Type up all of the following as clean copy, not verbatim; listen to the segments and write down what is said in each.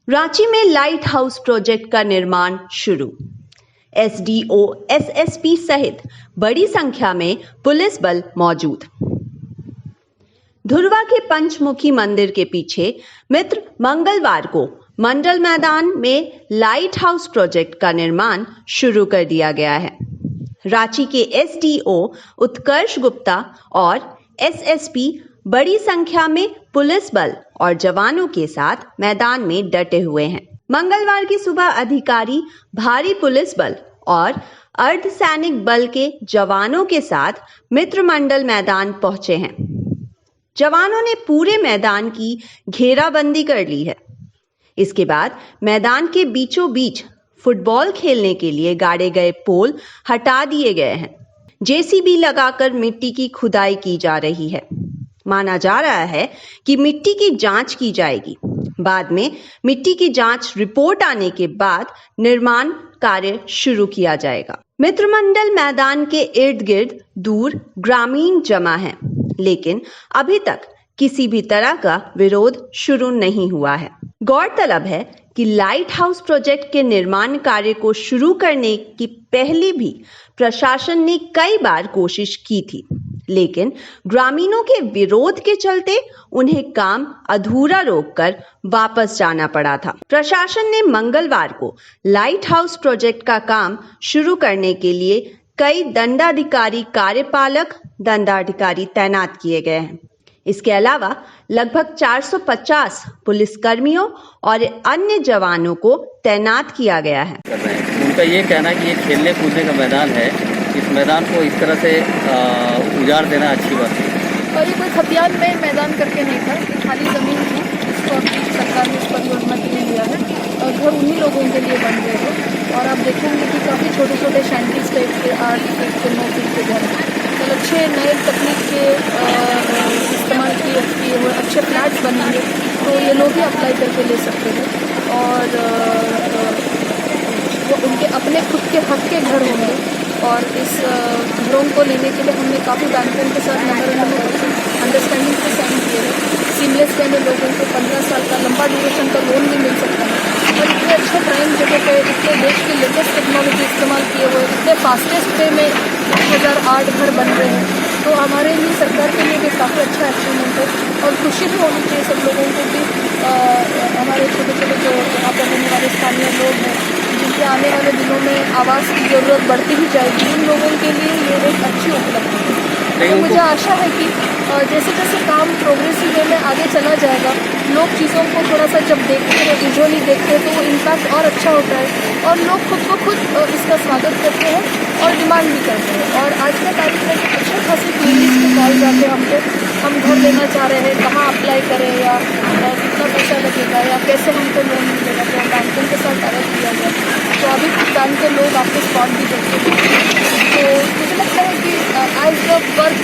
रांची में light house project का निर्माण शुरू। एसडीओ, एसएसपी सहित बड़ी संख्या में पुलिस बल मौजूद। धुरवा के पंचमुखी मंदिर के पीछे मित्र मंगलवार को मंडल मैदान में लाइट हाउस प्रोजेक्ट का निर्माण शुरू कर दिया गया है। रांची के एसडीओ उत्कर्ष गुप्ता और एसएसपी बड़ी संख्या में पुलिस बल और जवानों के साथ मैदान में डटे हुए हैं। मंगलवार की सुबह अधिकारी भारी पुलिस बल और अर्धसैनिक बल के जवानों के साथ मित्र मंडल मैदान पहुंचे हैं। जवानों ने पूरे मैदान की घेराबंदी कर ली है। इसके बाद मैदान के बीचों बीच फुटबॉल खेलने के लिए गाड़े गए पोल हटा दिए गए हैं। जेसीबी लगाकर मिट्टी की खुदाई की जा रही है। माना जा रहा है कि मिट्टी की जांच की जाएगी। बाद में मिट्टी की जांच रिपोर्ट आने के बाद निर्माण कार्य शुरू किया जाएगा। मित्रमंडल मैदान के इर्द गिर्द दूर ग्रामीण जमा हैं, लेकिन अभी तक किसी भी तरह का विरोध शुरू नहीं हुआ है। गौरतलब है कि लाइट हाउस प्रोजेक्ट के निर्माण कार्य को शुरू करने की पहले भी प्रशासन ने कई बार कोशिश की थी, लेकिन ग्रामीणों के विरोध के चलते उन्हें काम अधूरा रोककर वापस जाना पड़ा था। प्रशासन ने मंगलवार को लाइट हाउस प्रोजेक्ट का काम शुरू करने के लिए कई दंडाधिकारी, कार्यपालक दंडाधिकारी तैनात किए गए हैं। इसके अलावा लगभग 450 पुलिसकर्मियों और अन्य जवानों को तैनात किया गया है। उनका ये कहना है कि ये खेलने कूदने का मैदान है, इस मैदान को इस तरह से उजाड़ देना अच्छी बात है। और ये कोई खतियान में मैदान करके नहीं था, खाली ज़मीन थी, इसको अपनी सरकार ने इस पर अनुमति नहीं दिया है और घर उन्हीं लोगों के लिए बन गए थे। और आप देखेंगे कि काफ़ी छोटे छोटे शैंटीज टाइप के 8 फीट के 9 फीट के घर हैं। तो अच्छे नए तकनीक के इस्तेमाल किए हुए अच्छे फ्लैट्स बनेंगे, तो ये लोग ही अप्लाई करके ले सकते हैं और वो उनके अपने खुद के हक के घर होंगे। और इस घरों को लेने के लिए हमने काफ़ी बैंकों के साथ अंडरस्टैंडिंग से साइन किए हैं। सीमलेस वे में लोगों को 15 साल का लंबा ड्यूरेशन का लोन भी मिल सकता है। और इतने अच्छे प्राइम जगह पे इतने देश की लेटेस्ट टेक्नोलॉजी इस्तेमाल किए हुए इतने फास्टेस्ट वे में 1008 घर बन रहे हैं, तो हमारे लिए सरकार के लिए भी काफ़ी अच्छा अचीवमेंट है। और खुशी भी होनी चाहिए सब लोगों को कि हमारे छोटे छोटे जो यहाँ पर रहने वाले स्थानीय लोग हैं, जिनके आने वाले दिनों में आवास की ज़रूरत बढ़ती ही जाएगी, उन लोगों के लिए ये एक अच्छी उपलब्धि है। तो मुझे आशा है कि जैसे जैसे काम प्रोग्रेसिव वे में आगे चला जाएगा, लोग चीज़ों को थोड़ा सा जब देखते हैं, विजुअली देखते हैं, तो वो इम्पैक्ट और अच्छा होता है और लोग खुद को खुद इसका स्वागत करते हैं और डिमांड भी करते हैं। और आज के तारीख में अच्छे खासी क्वेरीज के कॉल जाते हैं हमको, हम घर लेना चाह रहे हैं, कहाँ अप्लाई करें या कितना पैसा लगेगा या कैसे हमको लोन मिलेगा, तो बैंकों के साथ डायरेक्ट किया जाए। तो अभी बैंक के लोग आपके स्पॉट भी करते हैं। तो मुझे लगता है कि आज the work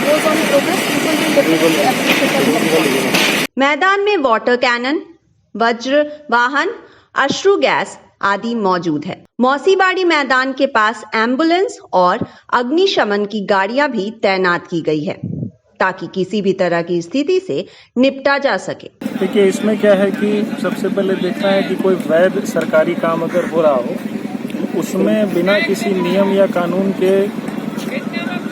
goes on progress, people will definitely appreciate. मैदान में वाटर कैनन, वज्र वाहन, अश्रु गैस आदि मौजूद है। मौसीबाड़ी मैदान के पास एम्बुलेंस और अग्निशमन की गाड़ियां भी तैनात की गई है, ताकि किसी भी तरह की स्थिति से निपटा जा सके। देखिए, इसमें क्या है कि सबसे पहले देखना है कि कोई वैध सरकारी काम अगर हो रहा हो, उसमें बिना किसी नियम या कानून के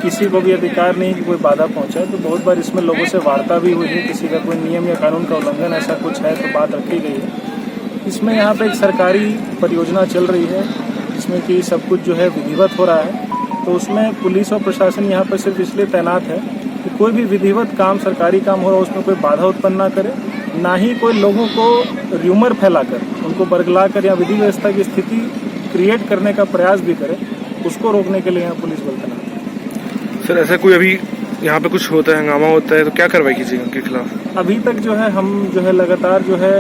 किसी को भी अधिकार नहीं कि कोई बाधा पहुंचाए। तो बहुत बार इसमें लोगों से वार्ता भी हुई है, किसी का कोई नियम या कानून का उल्लंघन ऐसा कुछ है तो बात रखी गई है। इसमें यहाँ पे एक सरकारी परियोजना चल रही है जिसमें कि सब कुछ जो है विधिवत हो रहा है, तो उसमें पुलिस और प्रशासन यहाँ पर सिर्फ इसलिए तैनात है कि कोई भी विधिवत काम, सरकारी काम हो रहा है, उसमें कोई बाधा उत्पन्न ना करे, ना ही कोई लोगों को र्यूमर फैलाकर, उनको बरगला कर या विधि व्यवस्था की स्थिति क्रिएट करने का प्रयास भी करे, उसको रोकने के लिए यहाँ पुलिस बल तैनात है। सर, ऐसा कोई अभी यहाँ पे कुछ होता है, हंगामा होता है, तो क्या कार्रवाई कीजिएगा उनके खिलाफ? अभी तक जो है हम जो है लगातार जो है,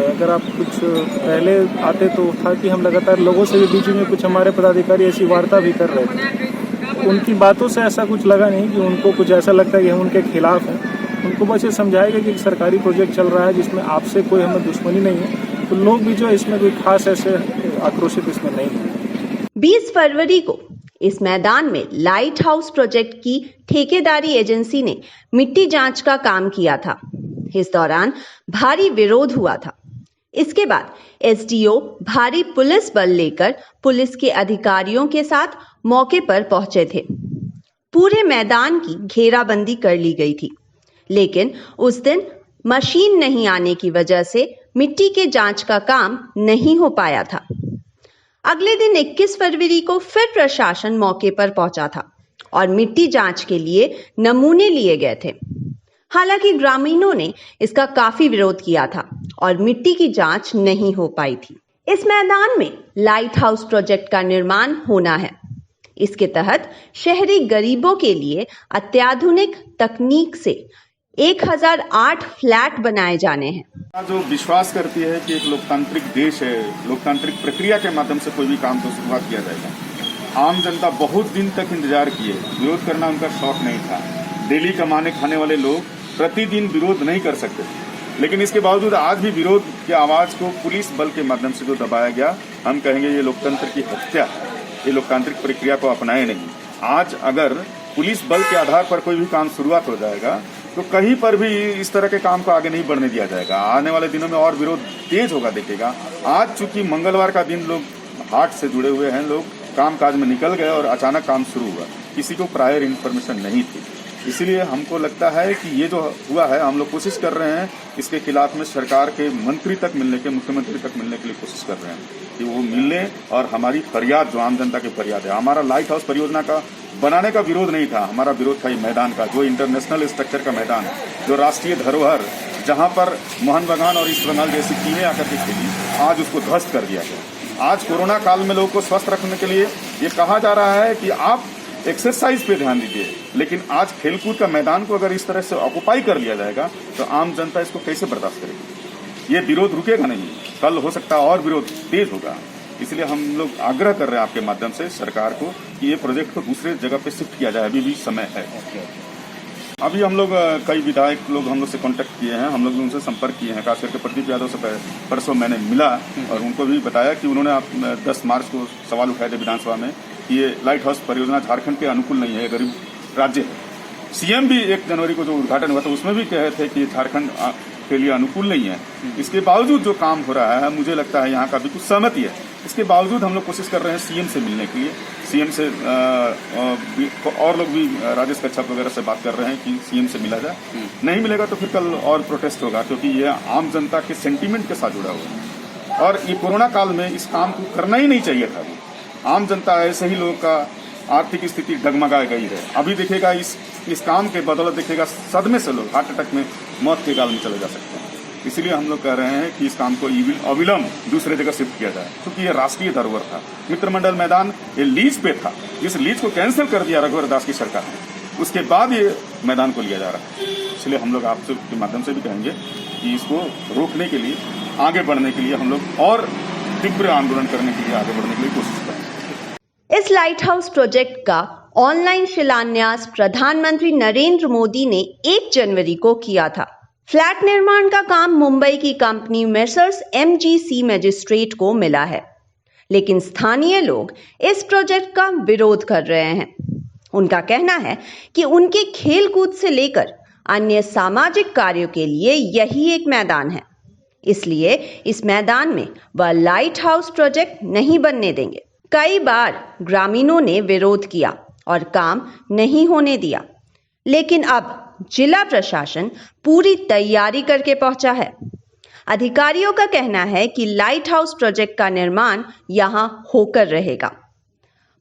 अगर आप कुछ पहले आते तो था कि हम लगातार लोगों से भी बीच में कुछ हमारे पदाधिकारी ऐसी वार्ता भी कर रहे थे। उनकी बातों से ऐसा कुछ लगा नहीं कि उनको कुछ ऐसा लगता है कि हम उनके खिलाफ हैं। उनको बस ये समझाएगा कि एक सरकारी प्रोजेक्ट चल रहा है जिसमें आपसे कोई हमें दुश्मनी नहीं है, तो लोग भी जो है इसमें कोई खास ऐसे आक्रोशित इसमें नहीं है। 20 फरवरी को इस मैदान में लाइट हाउस प्रोजेक्ट की ठेकेदारी एजेंसी ने मिट्टी जांच का काम किया था। इस दौरान भारी विरोध हुआ था। इसके बाद एसडीओ भारी पुलिस बल लेकर पुलिस के अधिकारियों के साथ मौके पर पहुंचे थे। पूरे मैदान की घेराबंदी कर ली गई थी, लेकिन उस दिन मशीन नहीं आने की वजह से मिट्टी के जांच का काम नहीं हो पाया था। अगले दिन 21 फरवरी को फिर प्रशासन मौके पर पहुंचा था और मिट्टी जांच के लिए नमूने लिए गए थे। हालांकि ग्रामीणों ने इसका काफी विरोध किया था और मिट्टी की जांच नहीं हो पाई थी। इस मैदान में लाइट हाउस प्रोजेक्ट का निर्माण होना है। इसके तहत शहरी गरीबों के लिए अत्याधुनिक तकनीक से 1008 फ्लैट बनाए जाने हैं। जो विश्वास करती है कि एक लोकतांत्रिक देश है, लोकतांत्रिक प्रक्रिया के माध्यम से कोई भी काम तो शुरुआत किया जाएगा। आम जनता बहुत दिन तक इंतजार किए, विरोध करना उनका शौक नहीं था। डेली कमाने खाने वाले लोग प्रतिदिन विरोध नहीं कर सकते, लेकिन इसके बावजूद आज भी विरोध की आवाज को पुलिस बल के माध्यम से जो दबाया गया, हम कहेंगे ये लोकतंत्र की हत्या है। ये लोकतांत्रिक प्रक्रिया को अपनाए नहीं। आज अगर पुलिस बल के आधार पर कोई भी काम शुरुआत हो जाएगा तो कहीं पर भी इस तरह के काम को आगे नहीं बढ़ने दिया जाएगा। आने वाले दिनों में और विरोध तेज होगा, देखिएगा। आज चूंकि मंगलवार का दिन लोग हाट से जुड़े हुए हैं, लोग काम काज में निकल गए और अचानक काम शुरू हुआ, किसी को प्रायर इन्फॉर्मेशन नहीं थी। इसीलिए हमको लगता है कि ये जो हुआ है, हम लोग कोशिश कर रहे हैं इसके खिलाफ में सरकार के मंत्री तक मिलने के, मुख्यमंत्री तक मिलने के लिए कोशिश कर रहे हैं कि वो मिलने और हमारी फरियाद, जो आम जनता की फरियाद है, हमारा लाइट हाउस परियोजना का बनाने का विरोध नहीं था, हमारा विरोध था ये मैदान का, जो इंटरनेशनल स्ट्रक्चर का मैदान है, जो राष्ट्रीय धरोहर, जहां पर मोहन बागान और ईस्ट बंगाल जैसी टीमें आकर के खेली, आज उसको ध्वस्त कर दिया गया। आज कोरोना काल में लोगों को स्वस्थ रखने के लिए ये कहा जा रहा है कि आप एक्सरसाइज पे ध्यान दीजिए, लेकिन आज खेलकूद का मैदान को अगर इस तरह से ऑक्युपाई कर लिया जाएगा तो आम जनता इसको कैसे बर्दाश्त करेगी। ये विरोध रुकेगा नहीं, कल हो सकता है और विरोध तेज होगा। इसलिए हम लोग आग्रह कर रहे हैं आपके माध्यम से सरकार को कि ये प्रोजेक्ट को दूसरे जगह पे शिफ्ट किया जाए, अभी भी समय है। अभी हम लोग कई विधायक लोग हम लोग से कांटेक्ट किए हैं, हम लोग उनसे संपर्क किए हैं, खास करके प्रदीप यादव से परसों मैंने मिला और उनको भी बताया कि उन्होंने 10 मार्च को सवाल उठाए थे विधानसभा में कि ये लाइट हाउस परियोजना झारखंड के अनुकूल नहीं है, गरीब राज्य है। सीएम भी 1 जनवरी को जो उद्घाटन हुआ था उसमें भी कहे थे कि झारखंड के लिए अनुकूल नहीं है। इसके बावजूद जो काम हो रहा है, मुझे लगता है यहाँ का भी कुछ सहमति है। इसके बावजूद हम लोग कोशिश कर रहे हैं सीएम से मिलने के लिए, सीएम से और लोग भी राजेश कच्छप वगैरह से बात कर रहे हैं कि सीएम से मिला जाए। नहीं मिलेगा तो फिर कल और प्रोटेस्ट होगा, क्योंकि ये आम जनता के सेंटीमेंट के साथ जुड़ा हुआ है और ये कोरोना काल में इस काम को करना ही नहीं चाहिए था। आम जनता ऐसे ही लोगों का आर्थिक स्थिति डगमगा गई है। अभी देखिएगा इस काम के बदौलत देखिएगा सदमे से लोग हार्ट अटैक में मौत के गाल में चले जा सकते हैं। इसलिए हम लोग कह रहे हैं कि इस काम को अविलंब दूसरे जगह शिफ्ट किया जाए, क्योंकि ये राष्ट्रीय धरोहर था। मित्रमंडल मैदान ये लीज पे था, इस लीज को कैंसिल कर दिया रघुवर दास की सरकार ने, उसके बाद ये मैदान को लिया जा रहा है। इसलिए हम लोग आपके माध्यम से भी कहेंगे कि इसको रोकने के लिए, आगे बढ़ने के लिए हम लोग और तीव्र आंदोलन करने के लिए, आगे बढ़ने के लिए कोशिश करें। इस लाइट हाउस प्रोजेक्ट का ऑनलाइन शिलान्यास प्रधानमंत्री नरेंद्र मोदी ने 1 जनवरी को किया था। फ्लैट निर्माण का काम मुंबई की कंपनी मेसर्स MGC मैजिस्ट्रेट को मिला है, लेकिन स्थानीय लोग इस प्रोजेक्ट का विरोध कर रहे हैं। उनका कहना है कि उनके खेलकूद से लेकर अन्य सामाजिक कार्यों के लिए यही एक मैदान है, इसलिए इस मैदान में वह लाइट हाउस प्रोजेक्ट नहीं बनने देंगे। कई बार ग्रामीणों ने विरोध किया और काम नहीं होने दिया, लेकिन अब जिला प्रशासन पूरी तैयारी करके पहुंचा है। अधिकारियों का कहना है कि लाइट हाउस प्रोजेक्ट का निर्माण यहां होकर रहेगा।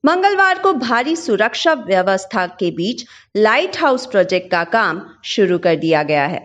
मंगलवार को भारी सुरक्षा व्यवस्था के बीच लाइट हाउस प्रोजेक्ट का काम शुरू कर दिया गया है।